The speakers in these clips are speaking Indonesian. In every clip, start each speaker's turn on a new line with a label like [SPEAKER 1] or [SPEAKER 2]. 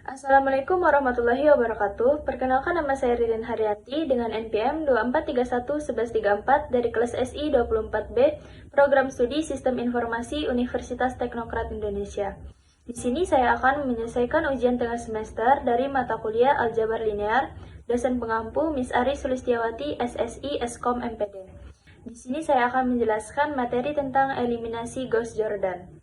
[SPEAKER 1] Assalamualaikum warahmatullahi wabarakatuh. Perkenalkan, nama saya Ririn Haryati dengan NPM 24311134 dari kelas SI 24B, Program Studi Sistem Informasi Universitas Teknokrat Indonesia. Di sini saya akan menyelesaikan ujian tengah semester dari mata kuliah Aljabar Linear, dosen pengampu Miss Ari Sulistiawati, SSI Eskom MPD. Di sini saya akan menjelaskan materi tentang eliminasi Gauss-Jordan.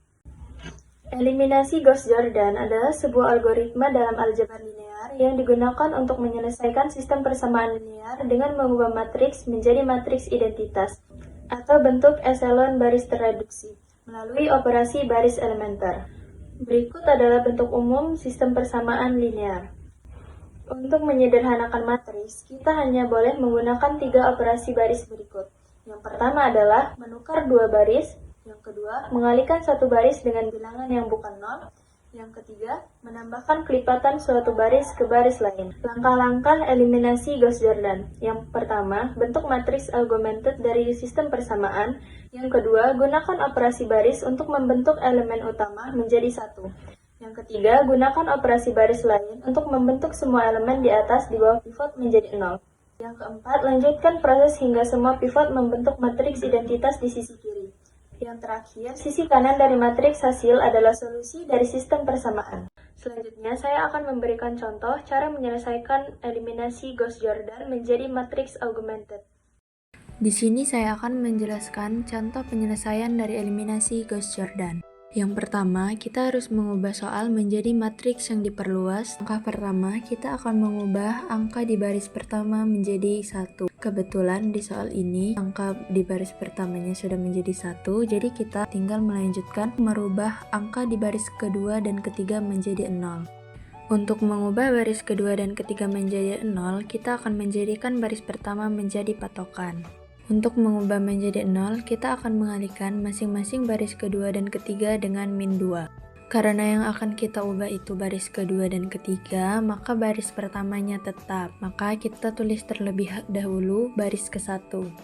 [SPEAKER 1] Eliminasi Gauss-Jordan adalah sebuah algoritma dalam aljabar linear yang digunakan untuk menyelesaikan sistem persamaan linear dengan mengubah matriks menjadi matriks identitas atau bentuk eselon baris terreduksi melalui operasi baris elementer. Berikut adalah bentuk umum sistem persamaan linear. Untuk menyederhanakan matriks, kita hanya boleh menggunakan 3 operasi baris berikut. Yang pertama adalah menukar 2 baris. Yang kedua, mengalihkan 1 baris dengan bilangan yang bukan 0. Yang ketiga, menambahkan kelipatan suatu baris ke baris lain. Langkah-langkah eliminasi Gauss-Jordan. Yang pertama, bentuk matriks augmented dari sistem persamaan. Yang kedua, gunakan operasi baris untuk membentuk elemen utama menjadi 1. Yang ketiga, gunakan operasi baris lain untuk membentuk semua elemen di atas di bawah pivot menjadi 0. Yang keempat, lanjutkan proses hingga semua pivot membentuk matriks identitas di sisi kiri. Yang terakhir, sisi kanan dari matriks hasil adalah solusi dari sistem persamaan. Selanjutnya, saya akan memberikan contoh cara menyelesaikan eliminasi Gauss-Jordan menjadi matriks augmented. Di sini saya akan menjelaskan contoh penyelesaian dari eliminasi Gauss-Jordan. Yang pertama, kita harus mengubah soal menjadi matriks yang diperluas. Langkah pertama, kita akan mengubah angka di baris pertama menjadi 1. Kebetulan di soal ini, angka di baris pertamanya sudah menjadi 1, jadi kita tinggal melanjutkan merubah angka di baris kedua dan ketiga menjadi 0. Untuk mengubah baris kedua dan ketiga menjadi 0, kita akan menjadikan baris pertama menjadi patokan. Untuk mengubah menjadi 0, kita akan mengalihkan masing-masing baris kedua dan ketiga dengan min 2. Karena yang akan kita ubah itu baris kedua dan ketiga, maka baris pertamanya tetap. Maka kita tulis terlebih dahulu baris ke-1.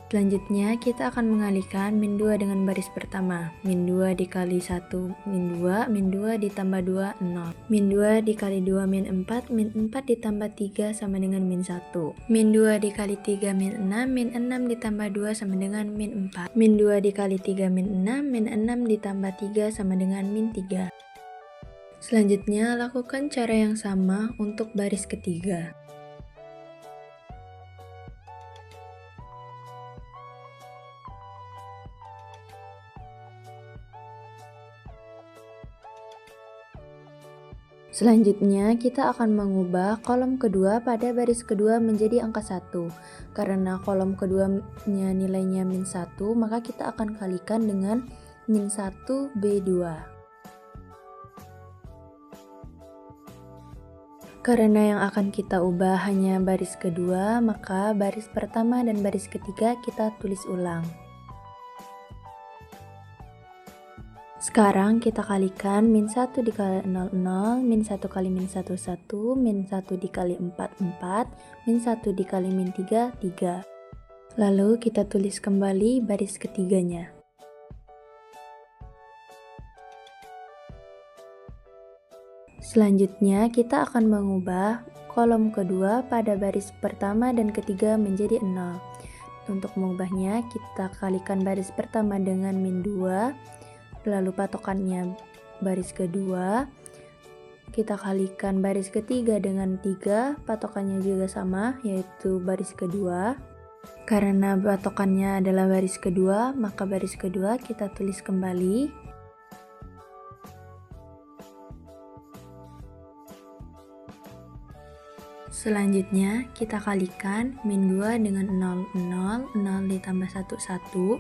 [SPEAKER 1] Selanjutnya, kita akan mengalihkan min 2 dengan baris pertama. Min 2 dikali 1, min 2, min 2 ditambah 2, 0. Min 2 dikali 2, min 4, min 4 ditambah 3 sama dengan min 1. Min 2 dikali 3, min 6, min 6 ditambah 2 sama dengan min 4. Min 2 dikali 3, min 6, min 6 ditambah 3 sama dengan min 3. Selanjutnya, lakukan cara yang sama untuk baris ketiga. Selanjutnya, kita akan mengubah kolom kedua pada baris kedua menjadi angka 1. Karena kolom keduanya nilainya min 1, maka kita akan kalikan dengan min 1 B2. Karena yang akan kita ubah hanya baris kedua, maka baris pertama dan baris ketiga kita tulis ulang. Sekarang kita kalikan min 1 dikali 0, 0, min 1 kali min 1, 1, min 1 dikali 4, 4, min 1 dikali min 3, 3. Lalu kita tulis kembali baris ketiganya. Selanjutnya kita akan mengubah kolom kedua pada baris pertama dan ketiga menjadi 0. Untuk mengubahnya, kita kalikan baris pertama dengan min 2. Lalu patokannya baris kedua, kita kalikan baris ketiga dengan 3, patokannya juga sama, yaitu baris kedua. Karena patokannya adalah baris kedua, maka baris kedua kita tulis kembali. Selanjutnya, kita kalikan min 2 dengan 0, 0, 0 ditambah 1, 1.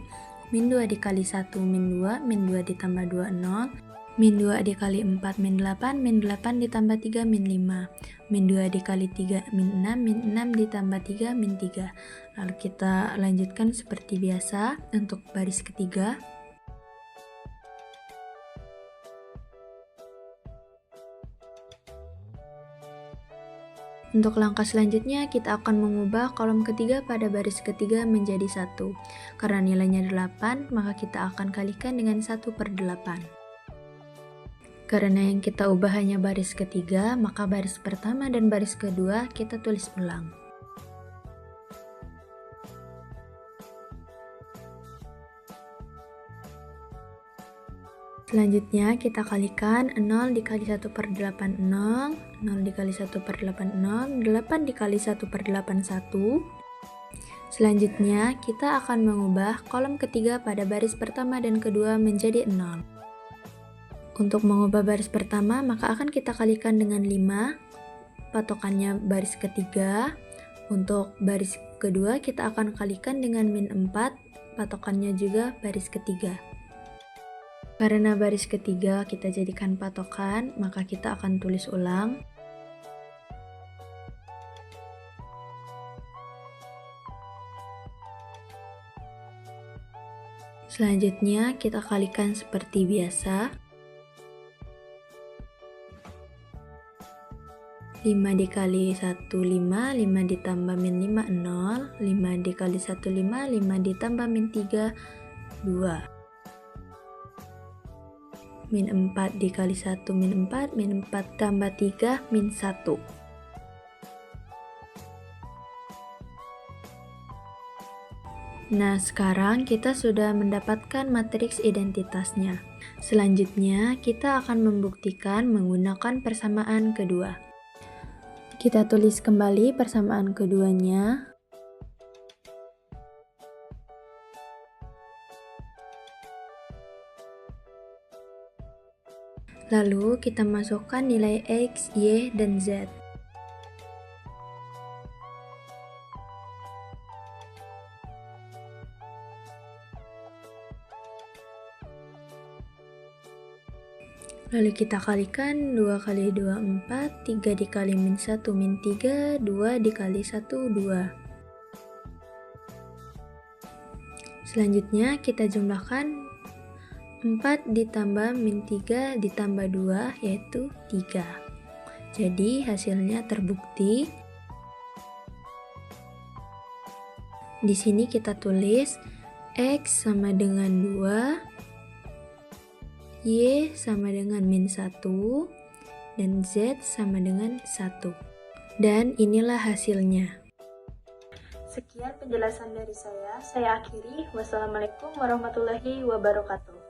[SPEAKER 1] Min 2 dikali 1, min 2, min 2 ditambah 2, 0. Min 2 dikali 4, min 8, min 8 ditambah 3, min 5. Min 2 dikali 3, min 6, min 6 ditambah 3, min 3. Lalu kita lanjutkan seperti biasa untuk baris ketiga. Untuk langkah selanjutnya, kita akan mengubah kolom ketiga pada baris ketiga menjadi 1. Karena nilainya 8, maka kita akan kalikan dengan 1/8.
[SPEAKER 2] Karena yang kita ubah hanya baris ketiga, maka baris pertama dan baris kedua kita tulis ulang. Selanjutnya kita kalikan 0 dikali 1/8 0, 0 dikali 1/8 0, 8 dikali 1/8 1. Selanjutnya kita akan mengubah kolom ketiga pada baris pertama dan kedua menjadi 0. Untuk mengubah baris pertama maka akan kita kalikan dengan 5, patokannya baris ketiga. Untuk baris kedua kita akan kalikan dengan -4, patokannya juga baris ketiga. Karena baris ketiga kita jadikan patokan, maka kita akan tulis ulang. Selanjutnya kita kalikan seperti biasa. 5 dikali 1 5, 5 ditambah -5 0, 5 dikali 1 5, 5 ditambah -3 2. -4 dikali 1 -4, -4 tambah 3 -1. Nah, sekarang kita sudah mendapatkan matriks identitasnya. Selanjutnya, kita akan membuktikan menggunakan persamaan kedua. Kita tulis kembali persamaan keduanya. Lalu kita masukkan nilai X, Y, dan Z. Lalu kita kalikan 2 kali 2 4, 3 dikali -1 -3, 2 dikali 1 2. Selanjutnya kita jumlahkan 4 ditambah -3 ditambah 2 yaitu 3. Jadi hasilnya terbukti. Di sini kita tulis X sama dengan 2, Y sama dengan -1, dan Z sama dengan 1. Dan inilah hasilnya.
[SPEAKER 1] Sekian penjelasan dari saya akhiri. Wassalamualaikum warahmatullahi wabarakatuh.